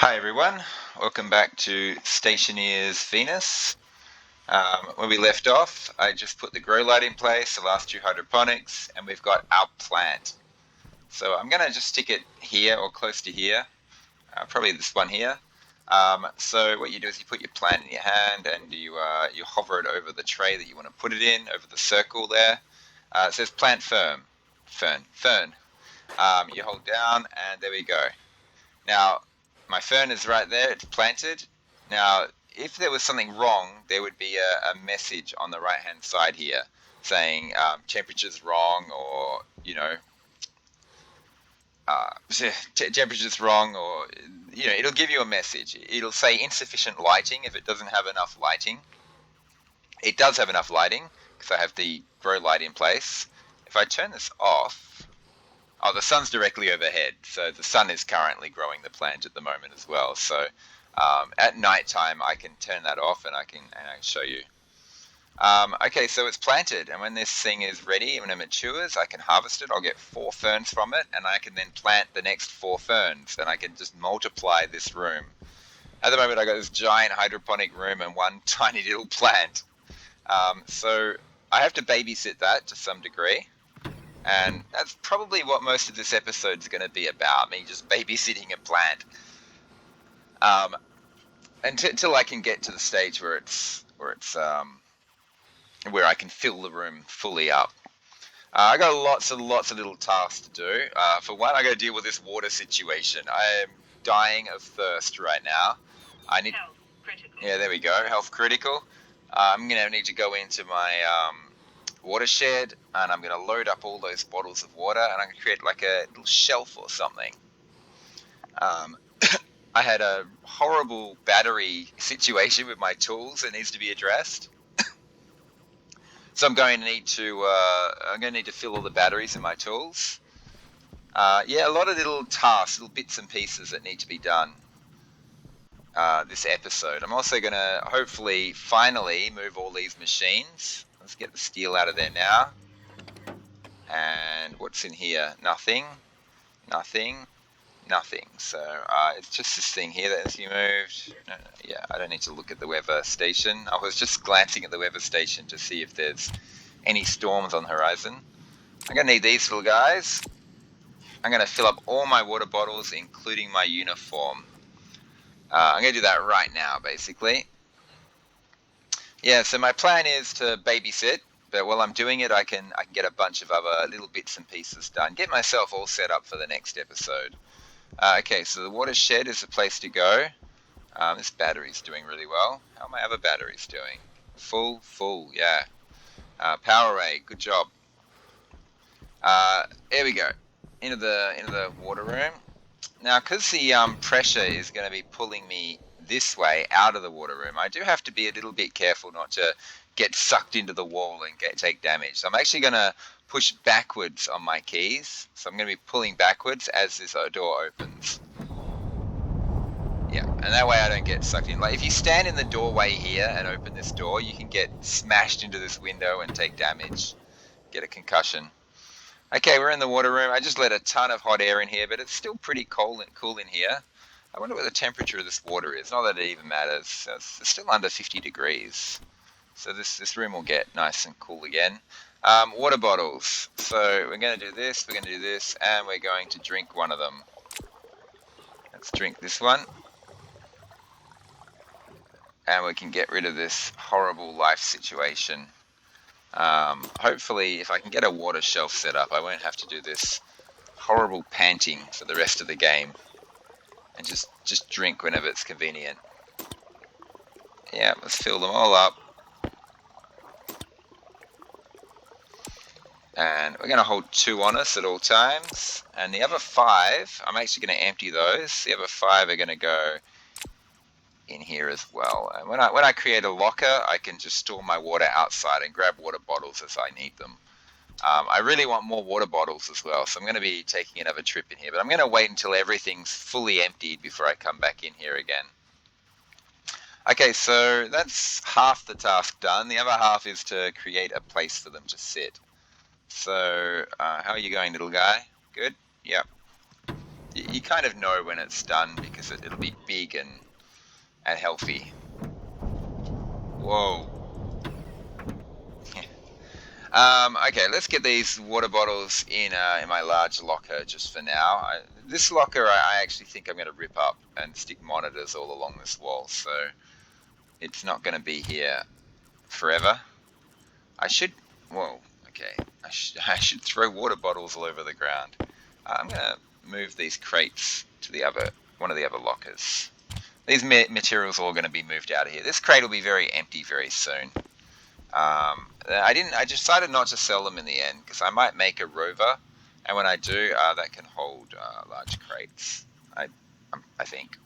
Hi everyone, welcome back to Stationeers Venus. When we left off, I just put the grow light in place, the last two hydroponics, and we've got our plant. So I'm going to just stick it here or close to here, probably this one here. So what you do is you put your plant in your hand and you hover it over the tray that you want to put it in, over the circle there. It says plant fern. You hold down and there we go. Now, my fern is right there, it's planted. Now, if there was something wrong, there would be a message on the right-hand side here saying temperature's wrong, or, temperature's wrong, or, it'll give you a message. It'll say insufficient lighting if it doesn't have enough lighting. It does have enough lighting because I have the grow light in place. If I turn this off, oh, the sun's directly overhead, so the sun is currently growing the plant at the moment as well. So at night time, I can turn that off and I can show you. Okay, so it's planted, and when this thing is ready, when it matures, I can harvest it. I'll get 4 ferns from it, and I can then plant the next 4 ferns, and I can just multiply this room. At the moment, I got this giant hydroponic room and one tiny little plant. So I have to babysit that to some degree. And that's probably what most of this episode is going to be about, me just babysitting a plant. Until I can get to the stage where where I can fill the room fully up. I got lots and lots of little tasks to do. For one, I got to deal with this water situation. I am dying of thirst right now. I need. Health critical. Yeah, there we go. Health critical. I'm gonna need to go into my watershed, and I'm going to load up all those bottles of water, and I'm going to create like a little shelf or something. I had a horrible battery situation with my tools that needs to be addressed. So I'm going to need to fill all the batteries in my tools. Yeah, a lot of little tasks, little bits and pieces that need to be done this episode. I'm also going to hopefully finally move all these machines. Let's get the steel out of there now. And what's in here? Nothing. So it's just this thing here that has to be moved. No, yeah, I don't need to look at the weather station. I was just glancing at the weather station to see if there's any storms on the horizon. I'm going to need these little guys. I'm going to fill up all my water bottles, including my uniform. I'm going to do that right now, basically. Yeah, so my plan is to babysit. But while I'm doing it, I can get a bunch of other little bits and pieces done. Get myself all set up for the next episode. Okay, so the watershed is the place to go. This battery's doing really well. How are my other batteries doing? Full, yeah. Power array, good job. Here we go. Into the water room. Now, because the pressure is going to be pulling me this way out of the water room, I do have to be a little bit careful not to get sucked into the wall and take damage. So I'm actually going to push backwards on my keys. So I'm going to be pulling backwards as this door opens. Yeah, and that way I don't get sucked in. Like if you stand in the doorway here and open this door, you can get smashed into this window and take damage, get a concussion. Okay, we're in the water room. I just let a ton of hot air in here, but it's still pretty cool in here. I wonder what the temperature of this water is. Not that it even matters. It's still under 50 degrees. So this room will get nice and cool again. Water bottles. So we're going to do this, and we're going to drink one of them. Let's drink this one. And we can get rid of this horrible life situation. Hopefully, if I can get a water shelf set up, I won't have to do this horrible panting for the rest of the game. And just drink whenever it's convenient. Yeah, let's fill them all up. And we're going to hold 2 on us at all times. And the other 5, I'm actually going to empty those. The other 5 are going to go in here as well. And when I create a locker, I can just store my water outside and grab water bottles as I need them. I really want more water bottles as well, so I'm going to be taking another trip in here. But I'm going to wait until everything's fully emptied before I come back in here again. Okay, so that's half the task done. The other half is to create a place for them to sit. So, how are you going, little guy? Good? Yep. You kind of know when it's done because it'll be big and healthy. Whoa. Okay, let's get these water bottles in my large locker just for now. This locker I actually think I'm going to rip up and stick monitors all along this wall, so it's not going to be here forever. I should, whoa, okay, I should throw water bottles all over the ground. I'm going to move these crates to one of the other lockers. These materials are all going to be moved out of here. This crate will be very empty very soon. I decided not to sell them in the end because I might make a rover, and when I do, that can hold large crates. I think.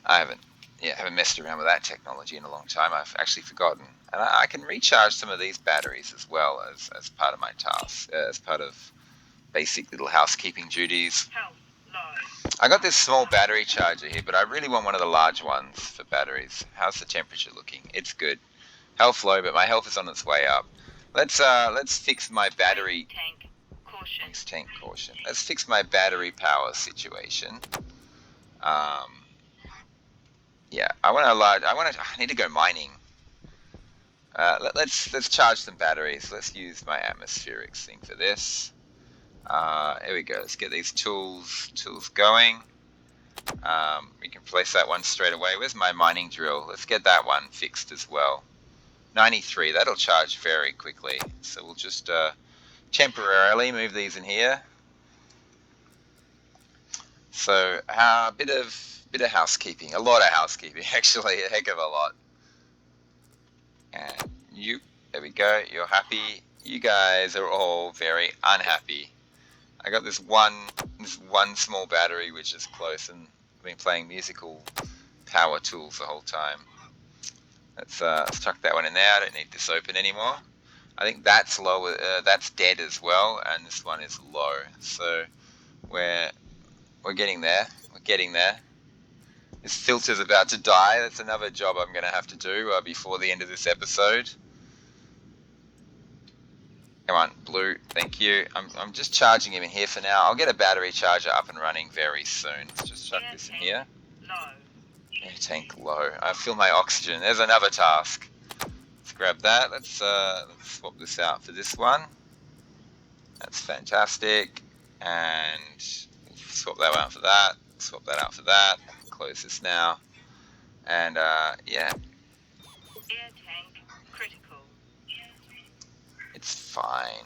I haven't messed around with that technology in a long time. I've actually forgotten, and I can recharge some of these batteries as well as part of my task, as part of basic little housekeeping duties. I got this small battery charger here, but I really want one of the large ones for batteries. How's the temperature looking? It's good. Health low, but my health is on its way up. Let's fix my battery. Waste tank caution. Let's fix my battery power situation. Yeah, I need to go mining. Let's charge some batteries. Let's use my atmospherics thing for this. Here we go. Let's get these tools going. We can place that one straight away. Where's my mining drill? Let's get that one fixed as well. 93. That'll charge very quickly. So we'll just temporarily move these in here. So a bit of housekeeping. A lot of housekeeping, actually. A heck of a lot. And there we go. You're happy. You guys are all very unhappy. I got this one small battery which is close, and I've been playing musical power tools the whole time. Let's chuck that one in there. I don't need this open anymore. I think that's low. That's dead as well, and this one is low. So we're getting there. We're getting there. This filter's about to die. That's another job I'm going to have to do before the end of this episode. Come on, blue. Thank you. I'm just charging him in here for now. I'll get a battery charger up and running very soon. Let's just chuck this in here. Air tank low. I fill my oxygen. There's another task. Let's grab that. Let's swap this out for this one. That's fantastic. And swap that out for that. Swap that out for that. Close this now. And yeah. Air tank critical. It's fine.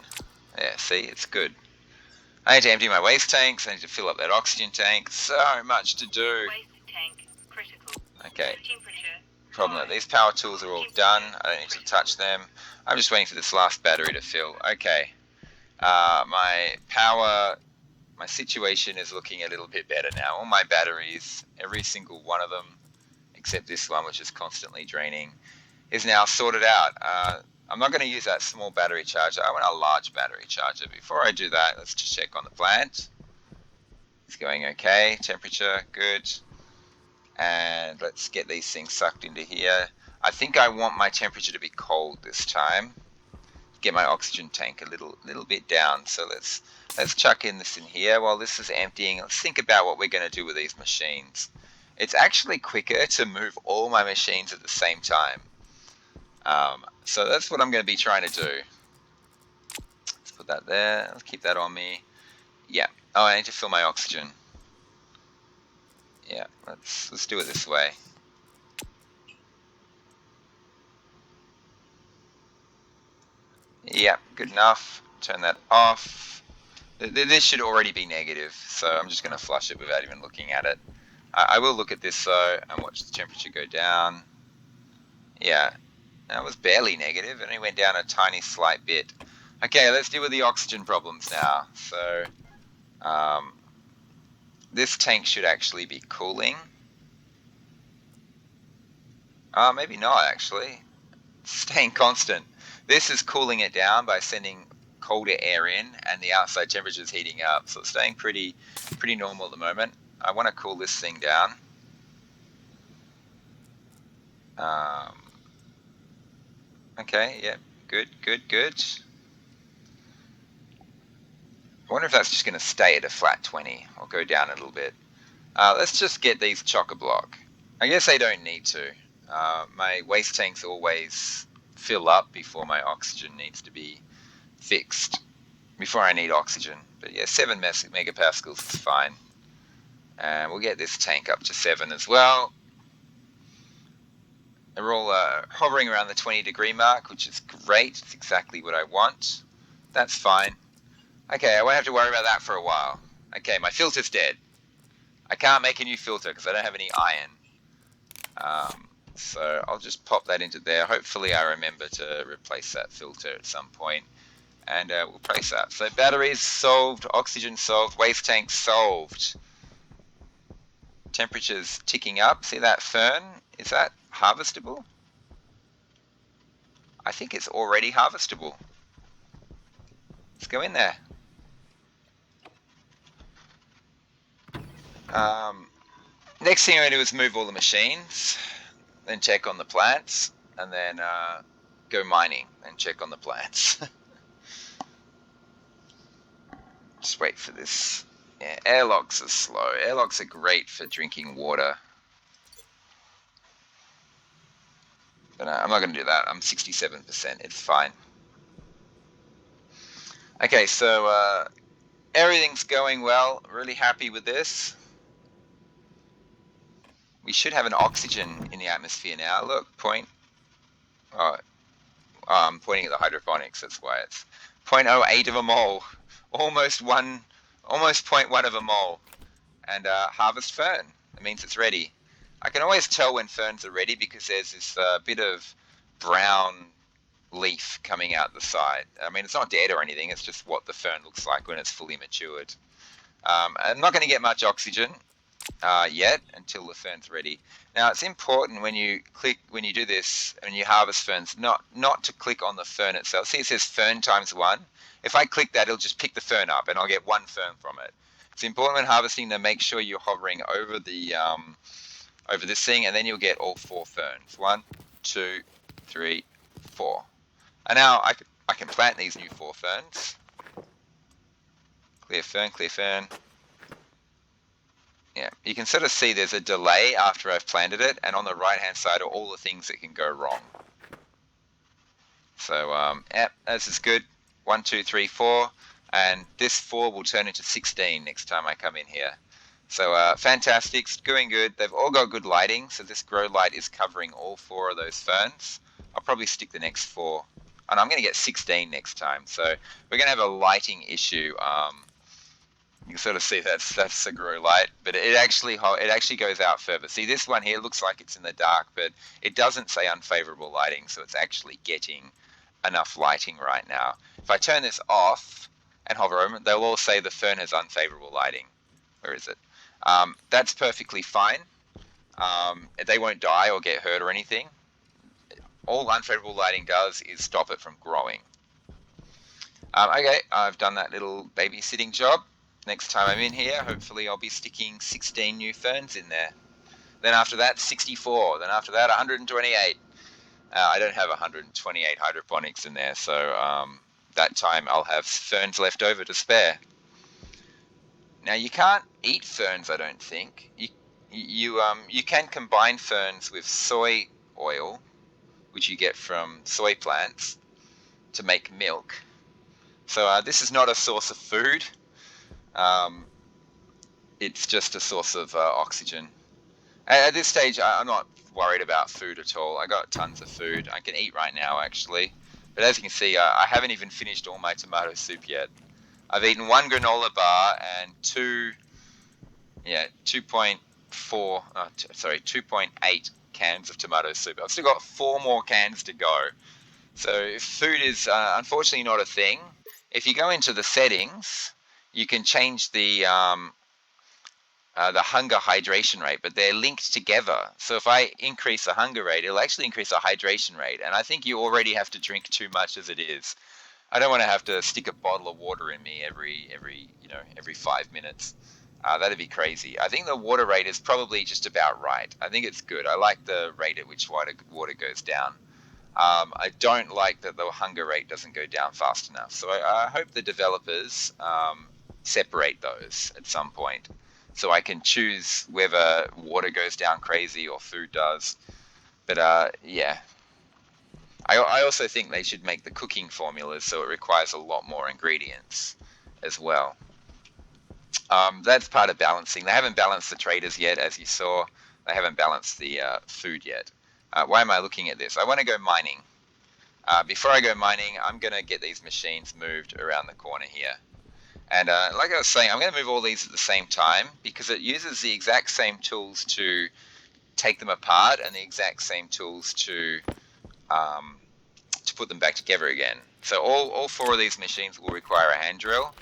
Yeah, see, it's good. I need to empty my waste tanks. I need to fill up that oxygen tank. So much to do. Waste tank critical. Okay. Problem that these power tools are all done. I don't need to touch them. I'm just waiting for this last battery to fill. Okay. My situation is looking a little bit better now. All my batteries, every single one of them, except this one, which is constantly draining, is now sorted out. I'm not going to use that small battery charger. I want a large battery charger. Before I do that, let's just check on the plant. It's going okay. Temperature, good. And let's get these things sucked into here. I think I want my temperature to be cold this time. Get my oxygen tank a little bit down. So let's chuck in this in here while this is emptying. Let's think about what we're going to do with these machines. It's actually quicker to move all my machines at the same time. So that's what I'm going to be trying to do. Let's put that there. Let's keep that on me. Yeah. Oh, I need to fill my oxygen. Yeah. Let's do it this way. Yeah. Good enough. Turn that off. This should already be negative, so I'm just going to flush it without even looking at it. I will look at this though and watch the temperature go down. Yeah. That was barely negative. It only went down a tiny slight bit. Okay, let's deal with the oxygen problems now. So, this tank should actually be cooling. Maybe not actually. Staying constant. This is cooling it down by sending colder air in, and the outside temperature is heating up. So it's staying pretty normal at the moment. I want to cool this thing down. Okay, yeah, good. I wonder if that's just going to stay at a flat 20 or go down a little bit. Let's just get these chock-a-block. I guess I don't need to. My waste tanks always fill up before my oxygen needs to be fixed, before I need oxygen. But yeah, 7 megapascals is fine. And we'll get this tank up to 7 as well. They're all hovering around the 20-degree mark, which is great. It's exactly what I want. That's fine. Okay, I won't have to worry about that for a while. Okay, my filter's dead. I can't make a new filter because I don't have any iron. So I'll just pop that into there. Hopefully I remember to replace that filter at some point. And we'll place that. So batteries solved, oxygen solved, waste tank solved. Temperatures ticking up. See that fern? Is that harvestable? I think it's already harvestable. Let's go in there. Next thing I'm going to do is move all the machines, then check on the plants, and then go mining and check on the plants. Just wait for this. Yeah, airlocks are slow. Airlocks are great for drinking water. But I'm not going to do that. I'm 67%. It's fine. Okay, so everything's going well. Really happy with this. We should have an oxygen in the atmosphere now. Look, point. Oh, I'm pointing at the hydroponics. That's why it's 0.08 of a mole. Almost 0.1 of a mole. And harvest fern. It means it's ready. I can always tell when ferns are ready because there's this bit of brown leaf coming out the side. I mean, it's not dead or anything. It's just what the fern looks like when it's fully matured. I'm not going to get much oxygen yet until the fern's ready. Now, it's important when you do this and you harvest ferns, not to click on the fern itself. See, it says fern times 1. If I click that, it'll just pick the fern up, and I'll get 1 fern from it. It's important when harvesting to make sure you're hovering over the over this thing, and then you'll get all 4 ferns. 1, 2, 3, 4. And now I can plant these new 4 ferns. Clear fern, clear fern. Yeah, you can sort of see there's a delay after I've planted it, and on the right-hand side are all the things that can go wrong. So, yeah, this is good. 1, 2, 3, 4, and this 4 will turn into 16 next time I come in here. So, fantastic, it's doing good. They've all got good lighting, so this grow light is covering all 4 of those ferns. I'll probably stick the next 4, and I'm going to get 16 next time. So we're going to have a lighting issue. You can sort of see that's a grow light, but it actually goes out further. See, this one here looks like it's in the dark, but it doesn't say unfavorable lighting, so it's actually getting enough lighting right now. If I turn this off and hover over it, they'll all say the fern has unfavorable lighting. Where is it? That's perfectly fine. They won't die or get hurt or anything. All unfavorable lighting does is stop it from growing. Okay, I've done that little babysitting job. Next time I'm in here, hopefully I'll be sticking 16 new ferns in there. Then after that, 64. Then after that, 128. I don't have 128 hydroponics in there, so that time I'll have ferns left over to spare. Now you can't eat ferns, I don't think. You can combine ferns with soy oil, which you get from soy plants, to make milk. So this is not a source of food. It's just a source of oxygen. At this stage, I'm not worried about food at all. I got tons of food. I can eat right now, actually. But as you can see, I haven't even finished all my tomato soup yet. I've eaten 1 granola bar and 2.8 cans of tomato soup. I've still got 4 more cans to go. So food is unfortunately not a thing. If you go into the settings, you can change the hunger hydration rate, but they're linked together. So if I increase the hunger rate, it'll actually increase the hydration rate. And I think you already have to drink too much as it is. I don't want to have to stick a bottle of water in me every 5 minutes. That'd be crazy. I think the water rate is probably just about right. I think it's good. I like the rate at which water goes down. I don't like that the hunger rate doesn't go down fast enough. So I hope the developers separate those at some point, so I can choose whether water goes down crazy or food does. But yeah, I also think they should make the cooking formulas so it requires a lot more ingredients as well. That's part of balancing. They haven't balanced the traders yet, as you saw. They haven't balanced the food yet. Why am I looking at this? I want to go mining. Before I go mining, I'm going to get these machines moved around the corner here. And like I was saying, I'm going to move all these at the same time because it uses the exact same tools to take them apart and the exact same tools to put them back together again. So all four of these machines will require a hand drill.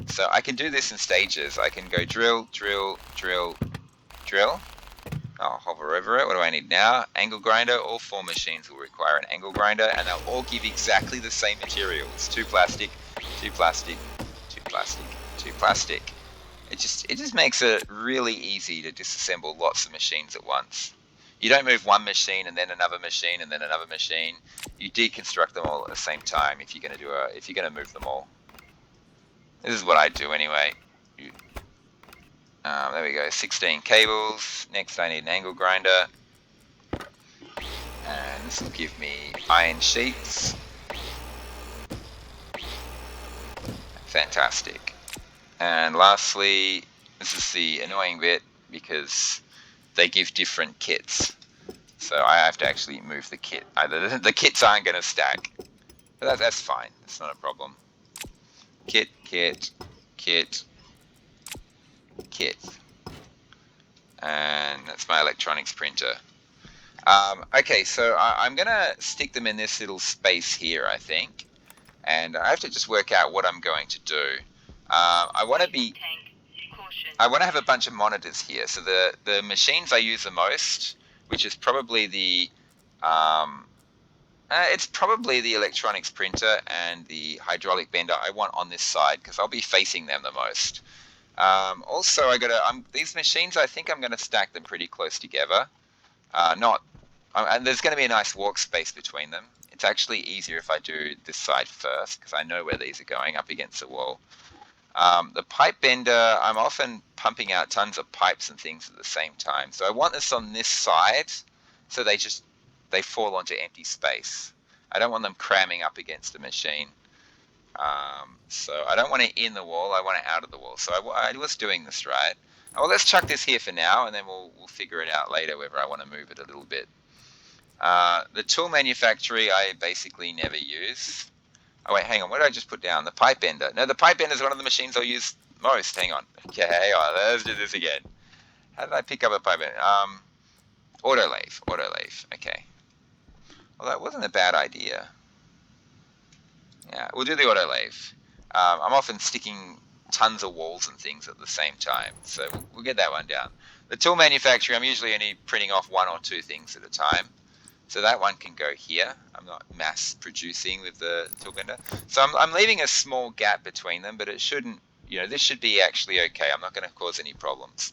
So I can do this in stages. I can go drill, drill, drill, drill. I'll hover over it. What do I need now? Angle grinder. All four machines will require an angle grinder, and they'll all give exactly the same materials. 2 plastic, 2 plastic, 2 plastic, 2 plastic. It just makes it really easy to disassemble lots of machines at once. You don't move one machine and then another machine and then another machine. You deconstruct them all at the same time if you're going to move them all. This is what I do anyway. There we go, 16 cables. Next I need an angle grinder. And this will give me iron sheets. Fantastic. And lastly, this is the annoying bit because they give different kits. So I have to actually move the kit. The kits aren't going to stack. But that's fine. It's not a problem. Kit, kit, kit, kit. And that's my electronics printer. Okay, so I'm going to stick them in this little space here, I think. And I have to just work out what I'm going to do. I want to have a bunch of monitors here. So the machines I use the most, which is probably it's probably the electronics printer and the hydraulic bender I want on this side because I'll be facing them the most. Also, these machines, I think I'm going to stack them pretty close together. And there's going to be a nice walk space between them. It's actually easier if I do this side first because I know where these are going up against the wall. The pipe bender, I'm often pumping out tons of pipes and things at the same time. So I want this on this side so they fall onto empty space. I don't want them cramming up against the machine. So I don't want it in the wall, I want it out of the wall. So I was doing this right. Well, let's chuck this here for now, and then we'll figure it out later whether I want to move it a little bit. The tool manufacturing I basically never use. Oh wait, hang on, what did I just put down? The pipe bender. No, the pipe bender is one of the machines I'll use most. Hang on. Okay, hang on, let's do this again. How did I pick up a pipe bender? Autolathe, okay. Well, that wasn't a bad idea. Yeah, we'll do the autolathe. I'm often sticking tons of walls and things at the same time, so we'll get that one down. The tool manufacturing, I'm usually only printing off 1 or 2 things at a time. So that one can go here. I'm not mass producing with the tool bender. So I'm leaving a small gap between them, but it shouldn't, this should be actually okay. I'm not going to cause any problems.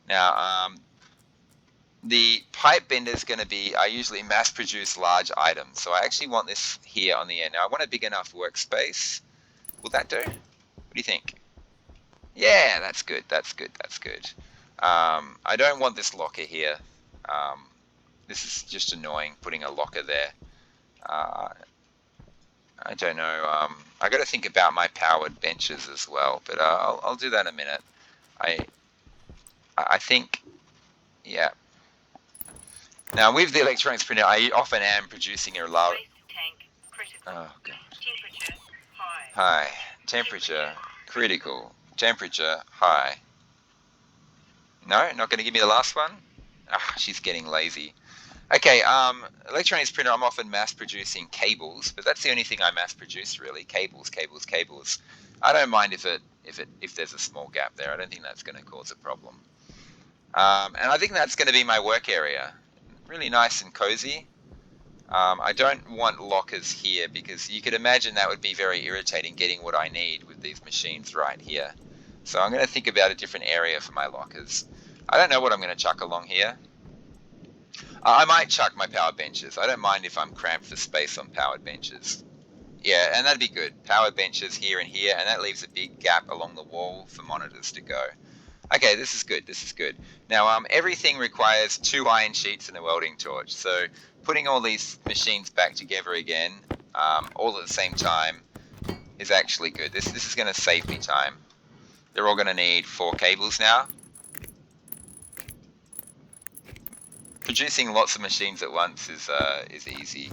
Now, the pipe bender is going to be, I usually mass produce large items. So I actually want this here on the end. Now I want a big enough workspace. Will that do? What do you think? Yeah, that's good. I don't want this locker here. This is just annoying, putting a locker there. I don't know. I got to think about my powered benches as well, but I'll do that in a minute. I think, yeah. Now with the electronics printer, I often am producing a large. Oh god. Temperature high. Temperature critical. Temperature high. No, not going to give me the last one. She's getting lazy. Okay, electronics printer, I'm often mass producing cables, but that's the only thing I mass produce really. Cables. I don't mind if there's a small gap there. I don't think that's going to cause a problem. And I think that's going to be my work area. Really nice and cozy. I don't want lockers here because you could imagine that would be very irritating getting what I need with these machines right here. So I'm going to think about a different area for my lockers. I don't know what I'm going to chuck along here. I might chuck my power benches. I don't mind if I'm cramped for space on powered benches. Yeah, and that'd be good. Power benches here and here, and that leaves a big gap along the wall for monitors to go. Okay, this is good. This is good. Now, everything requires 2 iron sheets and a welding torch. So, putting all these machines back together again, all at the same time, is actually good. This is going to save me time. They're all going to need 4 cables now. Producing lots of machines at once is easy.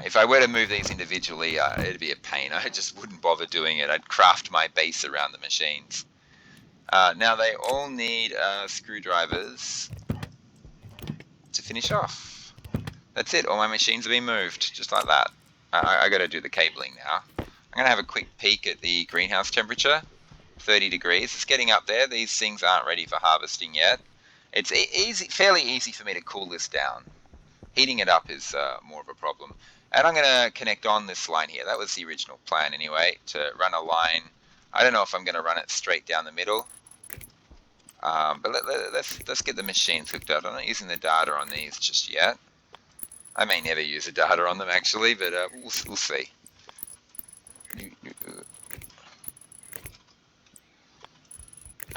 If I were to move these individually, it'd be a pain. I just wouldn't bother doing it. I'd craft my base around the machines. Now they all need screwdrivers to finish off. That's it. All my machines have been moved, just like that. I got to do the cabling now. I'm going to have a quick peek at the greenhouse temperature. 30 degrees. It's getting up there. These things aren't ready for harvesting yet. It's fairly easy for me to cool this down. Heating it up is more of a problem. And I'm going to connect on this line here. That was the original plan anyway, to run a line. I don't know if I'm going to run it straight down the middle. But let's get the machines hooked up. I'm not using the data on these just yet. I may never use the data on them actually, but we'll see.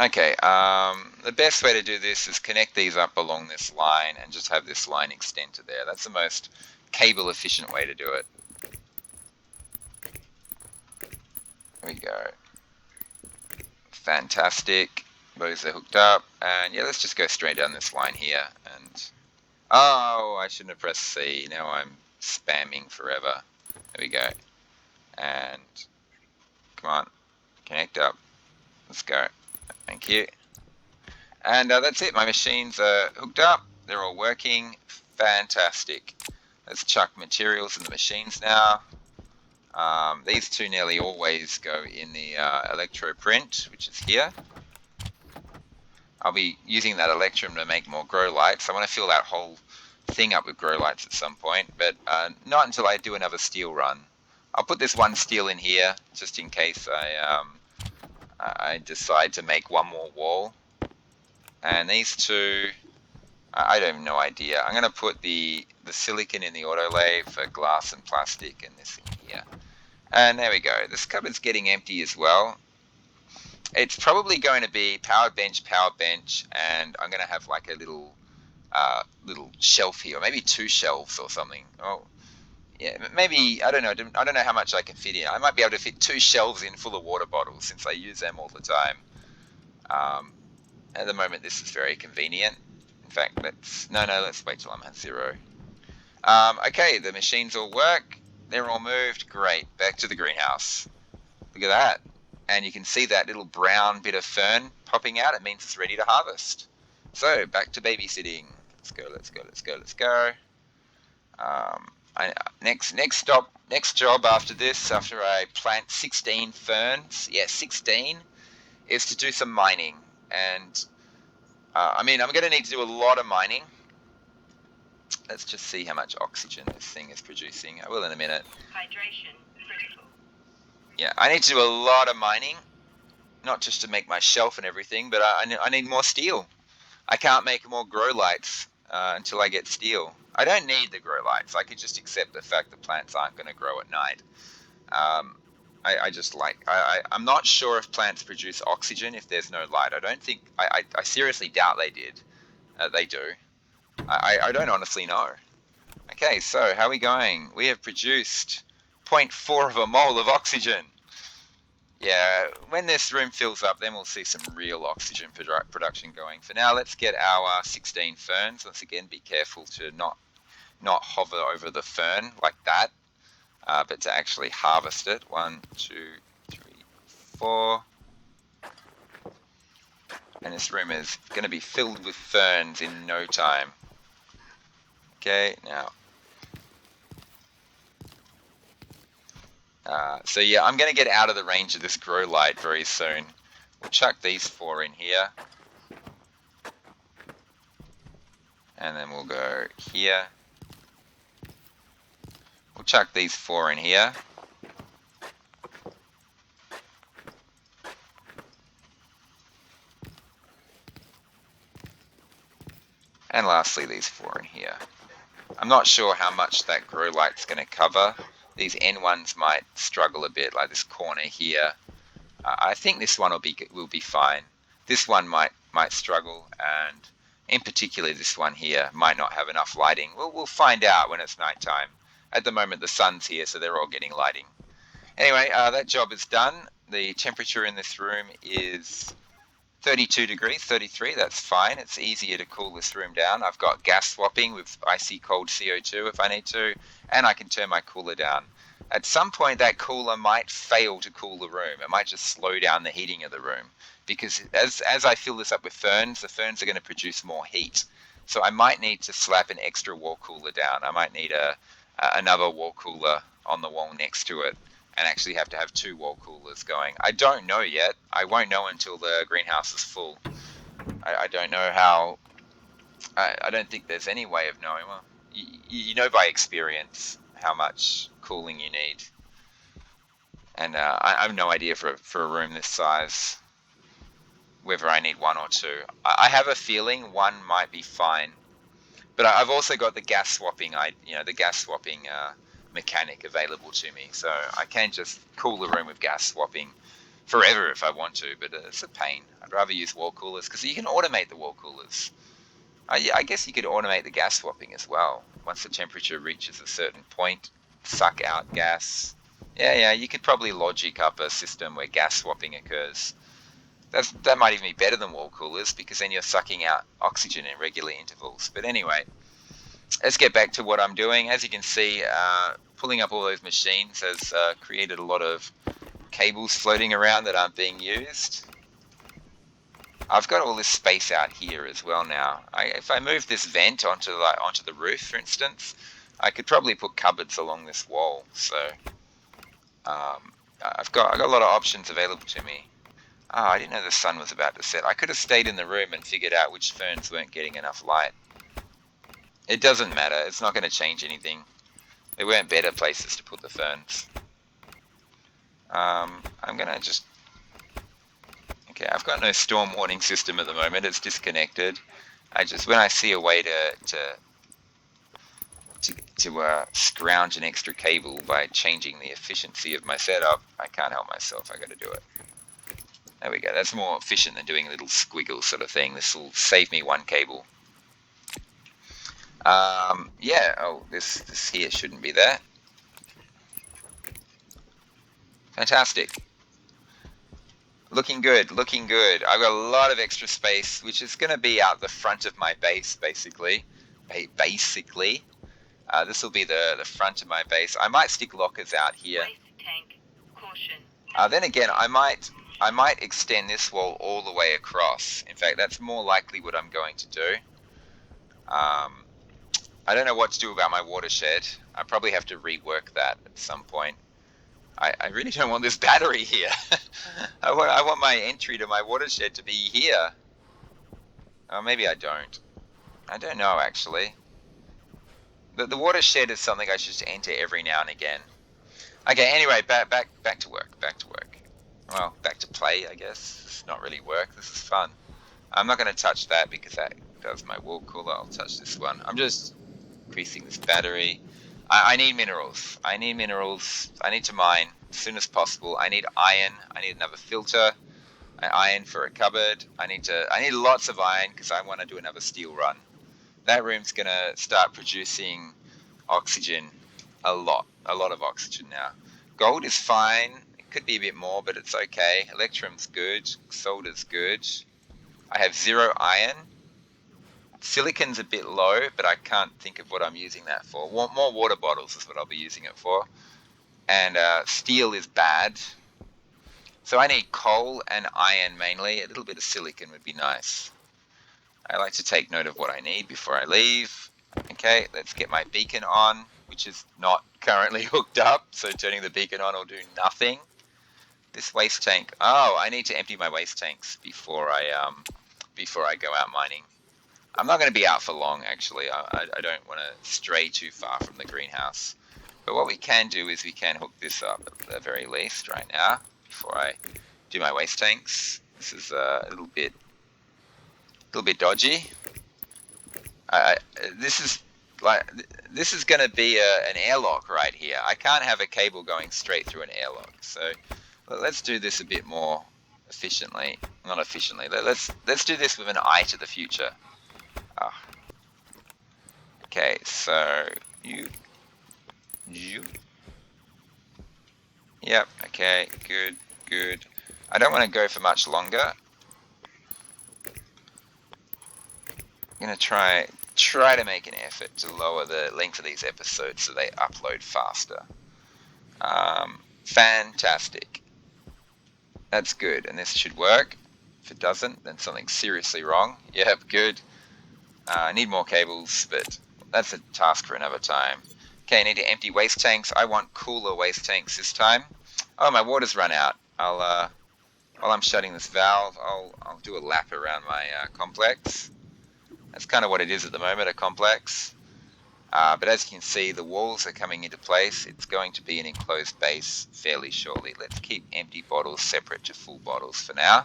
Okay, the best way to do this is connect these up along this line and just have this line extend to there. That's the most cable efficient way to do it. There we go. Fantastic. Those are hooked up. And yeah, let's just go straight down this line here. And oh, I shouldn't have pressed C. Now I'm spamming forever. There we go. And come on, connect up. Let's go. Thank you. And that's it. My machines are hooked up. They're all working. Fantastic. Let's chuck materials in the machines now. These two nearly always go in the electroprint, which is here. I'll be using that electrum to make more grow lights. I want to fill that whole thing up with grow lights at some point, but not until I do another steel run. I'll put this one steel in here just in case I decide to make one more wall. And these two, I don't have no idea. I'm going to put the silicon in the autolay for glass and plastic, and this in here. And there we go. This cupboard's getting empty as well. It's probably going to be power bench, and I'm going to have like a little shelf here, or maybe 2 shelves or something. Oh, yeah, maybe, I don't know how much I can fit in. I might be able to fit 2 shelves in full of water bottles since I use them all the time. At the moment, this is very convenient. In fact, let's wait till I'm at 0. Okay, the machines all work. They're all moved. Great. Back to the greenhouse. Look at that. And you can see that little brown bit of fern popping out. It means it's ready to harvest. So, back to babysitting. Let's go. Next job after this, after I plant 16 ferns, 16, is to do some mining. And I'm going to need to do a lot of mining. Let's just see how much oxygen this thing is producing. I will in a minute. Hydration critical. Yeah, I need to do a lot of mining, not just to make my shelf and everything, but I need more steel. I can't make more grow lights until I get steel. I don't need the grow lights. I could just accept the fact that plants aren't going to grow at night. I'm not sure if plants produce oxygen if there's no light. I seriously doubt they did. They do. I don't honestly know. Okay, so how are we going? We have produced 0.4 of a mole of oxygen. Yeah, when this room fills up, then we'll see some real oxygen production going. For now, let's get our 16 ferns. Once again, be careful to not hover over the fern like that, but to actually harvest it. 1, 2, 3, 4. And this room is going to be filled with ferns in no time. Okay, now. So yeah, I'm going to get out of the range of this grow light very soon. We'll chuck these 4 in here. And then we'll go here. We'll chuck these 4 in here. And lastly, these 4 in here. I'm not sure how much that grow light's going to cover. These N1s might struggle a bit, like this corner here. I think this one will be fine. This one might struggle, and in particular this one here might not have enough lighting. We'll find out when it's nighttime. At the moment the sun's here, so they're all getting lighting. Anyway, that job is done. The temperature in this room is 32 degrees, 33, that's fine. It's easier to cool this room down. I've got gas swapping with icy cold CO2 if I need to, and I can turn my cooler down. At some point, that cooler might fail to cool the room. It might just slow down the heating of the room, because as I fill this up with ferns, the ferns are going to produce more heat. So I might need to slap an extra wall cooler down. I might need another wall cooler on the wall next to it, and actually have to have two wall coolers going. I don't know yet. I won't know until the greenhouse is full. I don't know how. I don't think there's any way of knowing. Well, you know by experience how much cooling you need, and I have no idea for a room this size whether I need one or two. I have a feeling one might be fine, but I've also got the gas swapping. The gas swapping mechanic available to me, so I can just cool the room with gas swapping forever if I want to, but it's a pain. I'd rather use wall coolers because you can automate the wall coolers. I guess you could automate the gas swapping as well. Once the temperature reaches a certain point, suck out gas. Yeah, you could probably logic up a system where gas swapping occurs. That might even be better than wall coolers, because then you're sucking out oxygen in regular intervals. But anyway, let's get back to what I'm doing. As you can see, pulling up all those machines has created a lot of cables floating around that aren't being used. I've got all this space out here as well now. If I move this vent onto the roof, for instance, I could probably put cupboards along this wall. So I've got a lot of options available to me. Oh, I didn't know the sun was about to set. I could have stayed in the room and figured out which ferns weren't getting enough light. It doesn't matter. It's not going to change anything. There weren't better places to put the ferns. I'm going to just... Okay, I've got no storm warning system at the moment. It's disconnected. When I see a way to scrounge an extra cable by changing the efficiency of my setup, I can't help myself. I got to do it. There we go. That's more efficient than doing a little squiggle sort of thing. This will save me one cable. Yeah. Oh, this here shouldn't be there. Fantastic. Looking good, looking good. I've got a lot of extra space, which is going to be out the front of my base, basically. This will be the front of my base. I might stick lockers out here. Waste tank. Caution. Then again, I might extend this wall all the way across. In fact, that's more likely what I'm going to do. I don't know what to do about my watershed. I probably have to rework that at some point. I really don't want this battery here. I want my entry to my watershed to be here. Oh, maybe I don't. I don't know, actually. The watershed is something I should enter every now and again. Okay, anyway, back to work. Well, back to play, I guess. It's not really work. This is fun. I'm not going to touch that because that does my wall cooler. I'll touch this one. I'm just increasing this battery. I need minerals. I need to mine as soon as possible. I need iron. I need another filter. Iron for a cupboard. I need lots of iron because I want to do another steel run. That room's going to start producing oxygen a lot of oxygen now. Gold is fine. It could be a bit more, but it's okay. Electrum's good. Solder's good. I have 0 iron. Silicon's a bit low, but I can't think of what I'm using that for. More water bottles is what I'll be using it for. And steel is bad. So I need coal and iron mainly. A little bit of silicon would be nice. I like to take note of what I need before I leave. Okay, let's get my beacon on, which is not currently hooked up. So turning the beacon on will do nothing. This waste tank. Oh, I need to empty my waste tanks before I go out mining. I'm not going to be out for long, actually. I don't want to stray too far from the greenhouse. But what we can do is we can hook this up at the very least right now before I do my waste tanks. This is a little bit dodgy. This is like this is going to be an airlock right here. I can't have a cable going straight through an airlock. So let's do this a bit more efficiently. Not efficiently. Let's do this with an eye to the future. Okay, so you. Yep. Okay. Good. Good. I don't want to go for much longer. I'm gonna try to make an effort to lower the length of these episodes so they upload faster. Fantastic. That's good, and this should work. If it doesn't, then something's seriously wrong. Yep, good. I need more cables, but that's a task for another time. Okay, I need to empty waste tanks. I want cooler waste tanks this time. Oh, my water's run out. While I'm shutting this valve, I'll do a lap around my complex. That's kind of what it is at the moment, a complex. But as you can see, the walls are coming into place. It's going to be an enclosed base fairly shortly. Let's keep empty bottles separate to full bottles for now.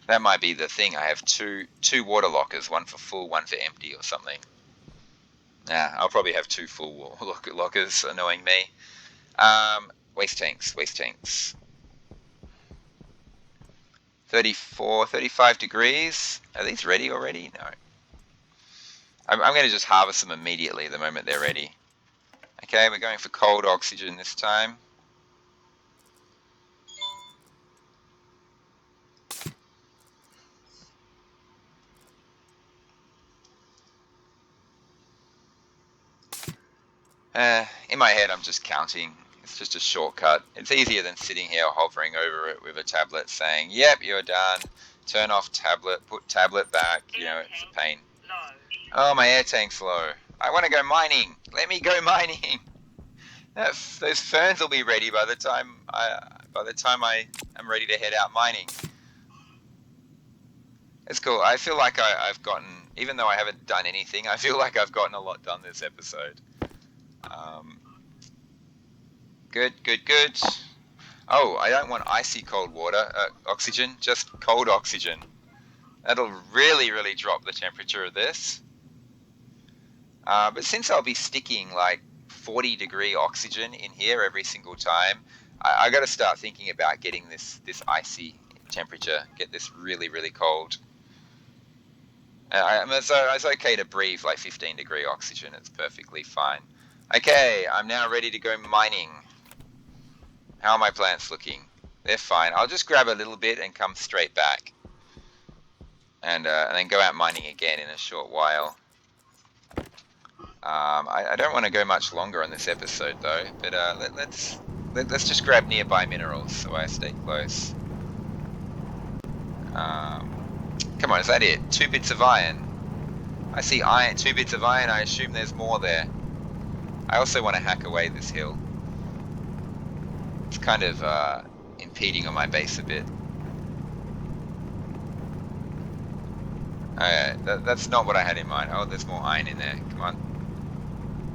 That might be the thing. I have two water lockers, one for full, one for empty or something. Nah, I'll probably have two full lockers, annoying me. Waste tanks. 34, 35 degrees. Are these ready already? No. I'm going to just harvest them immediately the moment they're ready. Okay, we're going for cold oxygen this time. In my head, I'm just counting. It's just a shortcut. It's easier than sitting here hovering over it with a tablet saying, yep, you're done. Turn off tablet, put tablet back. You know, it's a pain. Oh, my air tank's low. I want to go mining. Let me go mining. Those ferns will be ready by the time I am ready to head out mining. It's cool. I feel like I've gotten, even though I haven't done anything, I feel like I've gotten a lot done this episode. Good. Oh, I don't want icy cold water, oxygen, just cold oxygen. That'll really drop the temperature of this. But since I'll be sticking like 40-degree oxygen in here every single time, I got to start thinking about getting this icy temperature, get this really cold. It's okay to breathe like 15-degree oxygen. It's perfectly fine. Okay, I'm now ready to go mining. How are my plants looking? They're fine. I'll just grab a little bit and come straight back. And then go out mining again in a short while. I don't want to go much longer on this episode though, but let's just grab nearby minerals so I stay close. Come on, is that it? 2 bits of iron. I see iron, 2 bits of iron. I assume there's more there. I also want to hack away this hill. It's kind of impeding on my base a bit. That's not what I had in mind. Oh, there's more iron in there. Come on.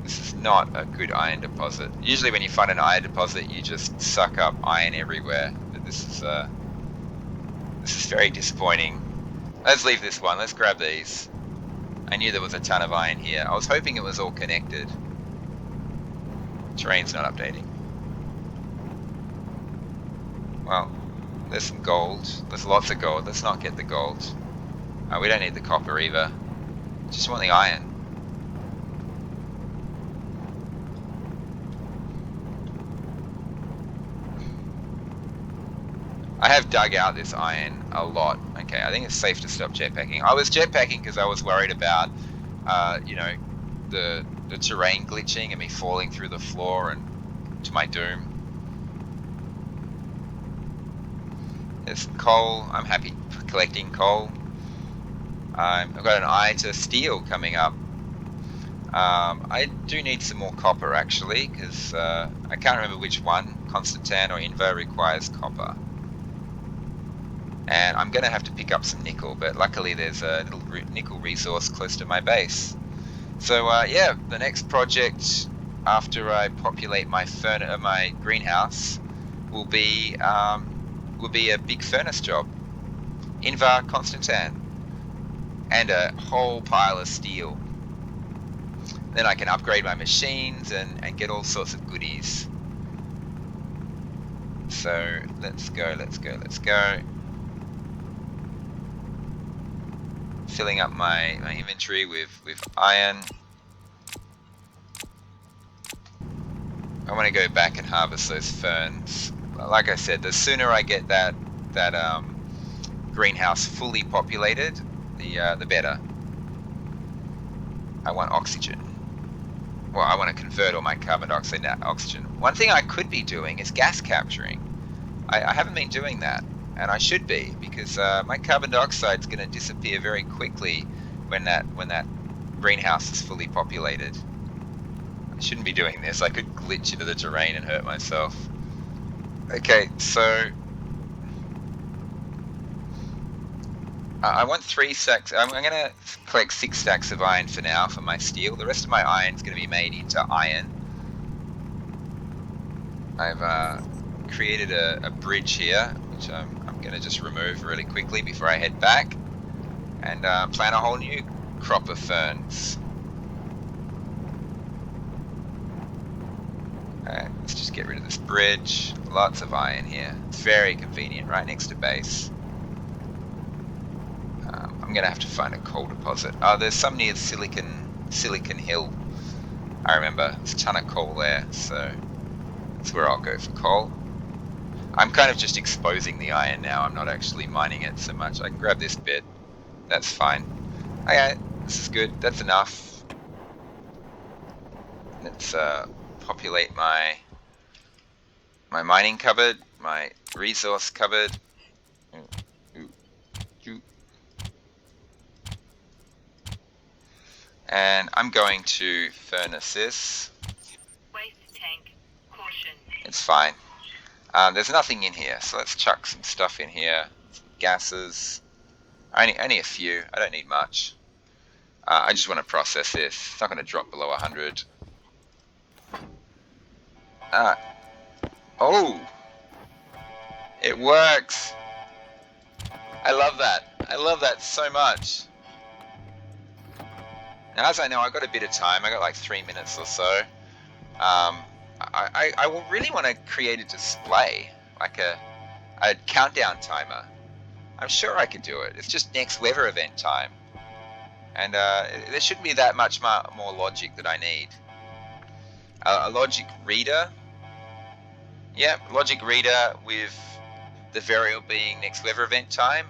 This is not a good iron deposit. Usually when you find an iron deposit, you just suck up iron everywhere. But this is very disappointing. Let's leave this one. Let's grab these. I knew there was a ton of iron here. I was hoping it was all connected. Terrain's not updating. Well, there's some gold. There's lots of gold. Let's not get the gold. We don't need the copper either. Just want the iron. I have dug out this iron a lot. Okay, I think it's safe to stop jetpacking. I was jetpacking because I was worried about, the terrain glitching and me falling through the floor and to my doom. There's some coal. I'm happy collecting coal. I've got an eye to steel coming up. I do need some more copper actually, because I can't remember which one, Constantan or Inver, requires copper. And I'm going to have to pick up some nickel, but luckily there's a little nickel resource close to my base. So yeah, the next project after I populate my greenhouse will be a big furnace job. Invar, Constantan, and a whole pile of steel. then I can upgrade my machines and get all sorts of goodies. So let's go. Filling up my inventory with iron. I want to go back and harvest those ferns. Like I said, the sooner I get that greenhouse fully populated, the better. I want oxygen. Well, I want to convert all my carbon dioxide into oxygen. One thing I could be doing is gas capturing. I haven't been doing that, and I should be, because my carbon dioxide is going to disappear very quickly when that greenhouse is fully populated. I shouldn't be doing this. I could glitch into the terrain and hurt myself. Okay, so I want 3 stacks. I'm going to collect 6 stacks of iron for now for my steel. The rest of my iron is going to be made into iron. I've created a bridge here, which I'm going to just remove really quickly before I head back, and plant a whole new crop of ferns. Alright, let's just get rid of this bridge. Lots of iron here. It's very convenient, right next to base. I'm going to have to find a coal deposit. Oh, there's some near Silicon Hill. I remember, there's a ton of coal there, so that's where I'll go for coal. I'm kind of just exposing the iron now. I'm not actually mining it so much. I can grab this bit. That's fine. Okay, this is good. That's enough. Let's populate my mining cupboard, my resource cupboard. And I'm going to furnace this. Waste tank. Caution. It's fine. There's nothing in here, so let's chuck some stuff in here. Some gases. Only a few. I don't need much. I just want to process this. It's not going to drop below 100. Oh! It works! I love that. I love that so much. Now, as I know, I've got a bit of time. I got like 3 minutes or so. I will really want to create a display, like a countdown timer. I'm sure I could do it. It's just next weather event time. And there shouldn't be that much more logic that I need. A logic reader. Yeah, logic reader with the variable being next weather event time.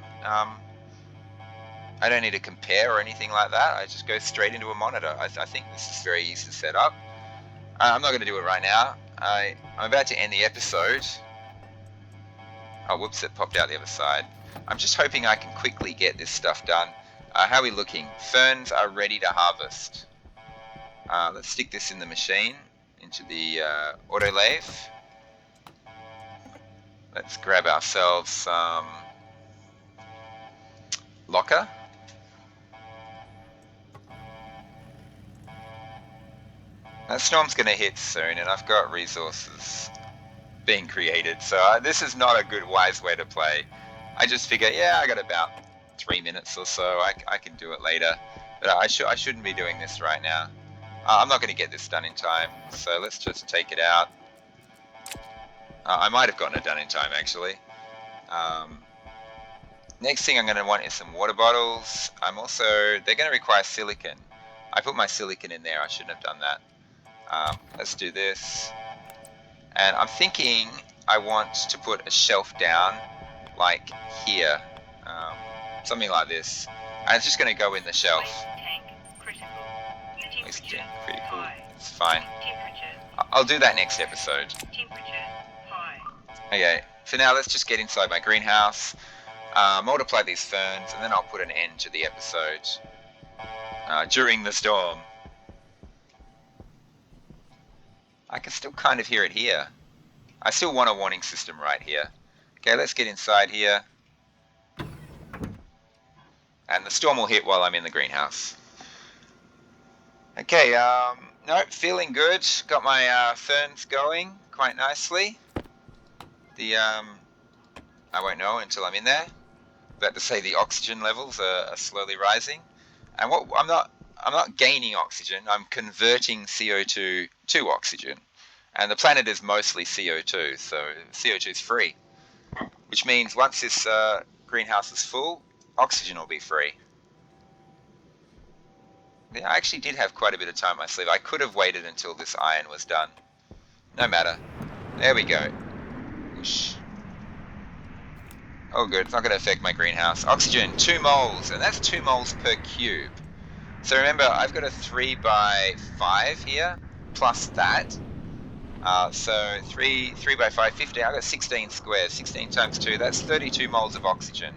I don't need to compare or anything like that. I just go straight into a monitor. I think this is very easy to set up. I'm not going to do it right now. I'm about to end the episode. Oh, whoops, it popped out the other side. I'm just hoping I can quickly get this stuff done. How are we looking? Ferns are ready to harvest. Let's stick this in the machine, into the autolathe. Let's grab ourselves some locker. That storm's going to hit soon, and I've got resources being created, so this is not a good, wise way to play. I just figure, yeah, I got about 3 minutes or so. I can do it later, but I shouldn't be doing this right now. I'm not going to get this done in time, so let's just take it out. I might have gotten it done in time, actually. Next thing I'm going to want is some water bottles. They're going to require silicon. I put my silicon in there. I shouldn't have done that. Let's do this. And I'm thinking I want to put a shelf down, like here. Something like this. And it's just going to go in the shelf. Waste tank. Critical. Waste Temperature. tank, critical. High. It's fine. Temperature. I'll do that next episode. Temperature. High. Okay, for now let's just get inside my greenhouse, multiply these ferns, and then I'll put an end to the episode during the storm. I can still kind of hear it here. I still want a warning system right here. Okay, let's get inside here. And the storm will hit while I'm in the greenhouse. Okay, no, feeling good. Got my ferns going quite nicely. I won't know until I'm in there. About to say the oxygen levels are slowly rising. And what not gaining oxygen. I'm converting CO2 to oxygen, and the planet is mostly CO2, so CO2 is free, which means once this greenhouse is full, oxygen will be free. Yeah, I actually did have quite a bit of time on my sleeve. I could have waited until this iron was done. No matter. There we go. Whoosh. Oh, good. It's not going to affect my greenhouse. Oxygen, 2 moles, and that's 2 moles per cube. So remember, I've got a 3 by 5 here, plus that. So 3 by 5, 15. I've got 16 squares. 16 times 2, that's 32 moles of oxygen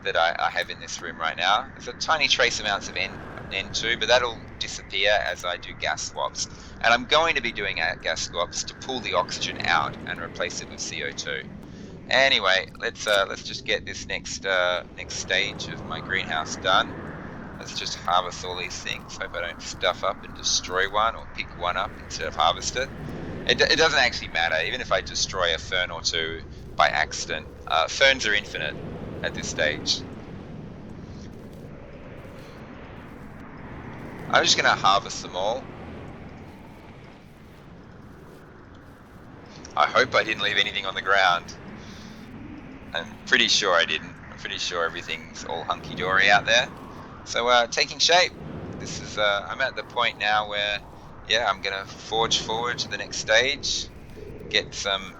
that I have in this room right now. There's a tiny trace amounts of N2, but that'll disappear as I do gas swaps. And I'm going to be doing gas swaps to pull the oxygen out and replace it with CO2. Anyway, let's just get this next stage of my greenhouse done. Let's just harvest all these things. Hope I don't stuff up and destroy one, or pick one up instead of harvest it. It doesn't actually matter, even if I destroy a fern or two by accident. Ferns are infinite at this stage. I'm just going to harvest them all. I hope I didn't leave anything on the ground. I'm pretty sure I didn't. I'm pretty sure everything's all hunky-dory out there. So taking shape. This is I'm at the point now where, yeah, I'm gonna forge forward to the next stage, get some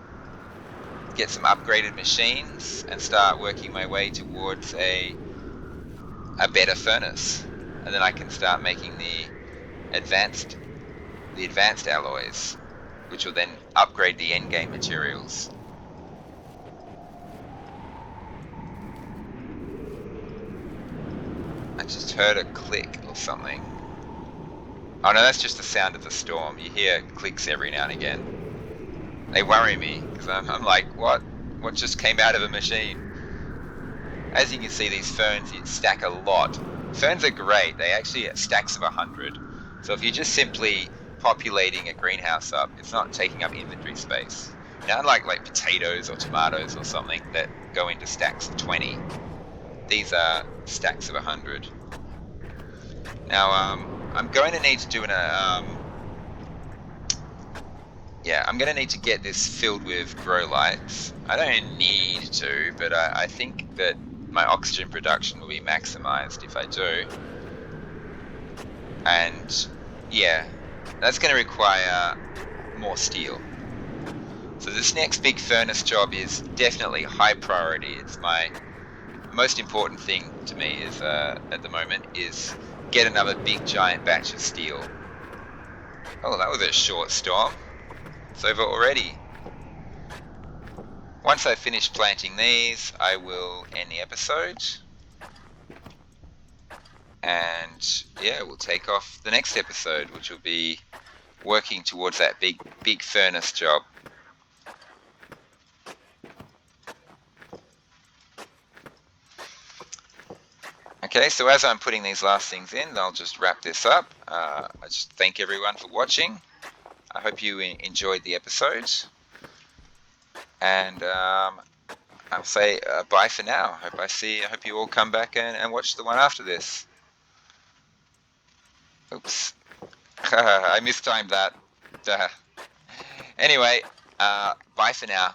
upgraded machines, and start working my way towards a better furnace, and then I can start making the advanced alloys, which will then upgrade the endgame materials. I just heard a click or something. Oh no, that's just the sound of the storm. You hear clicks every now and again. They worry me, because I'm like, what? What just came out of a machine? As you can see, these ferns, you stack a lot. Ferns are great. They actually have stacks of 100. So if you're just simply populating a greenhouse up, it's not taking up inventory space. Now, unlike like potatoes or tomatoes or something that go into stacks of 20, these are stacks of 100. Now, I'm going to need to do I'm going to need to get this filled with grow lights. I don't need to, but I think that my oxygen production will be maximized if I do. And yeah, that's going to require more steel. So this next big furnace job is definitely high priority. It's my most important thing to me is at the moment is get another big giant batch of steel. Oh, that was a short storm. It's over already. Once I finish planting these, I will end the episode. And yeah, we'll take off the next episode, which will be working towards that big furnace job. Okay, so as I'm putting these last things in, I'll just wrap this up. I just thank everyone for watching. I hope you enjoyed the episode. And I'll say bye for now. I hope you all come back and watch the one after this. Oops. I mistimed that. Anyway, bye for now.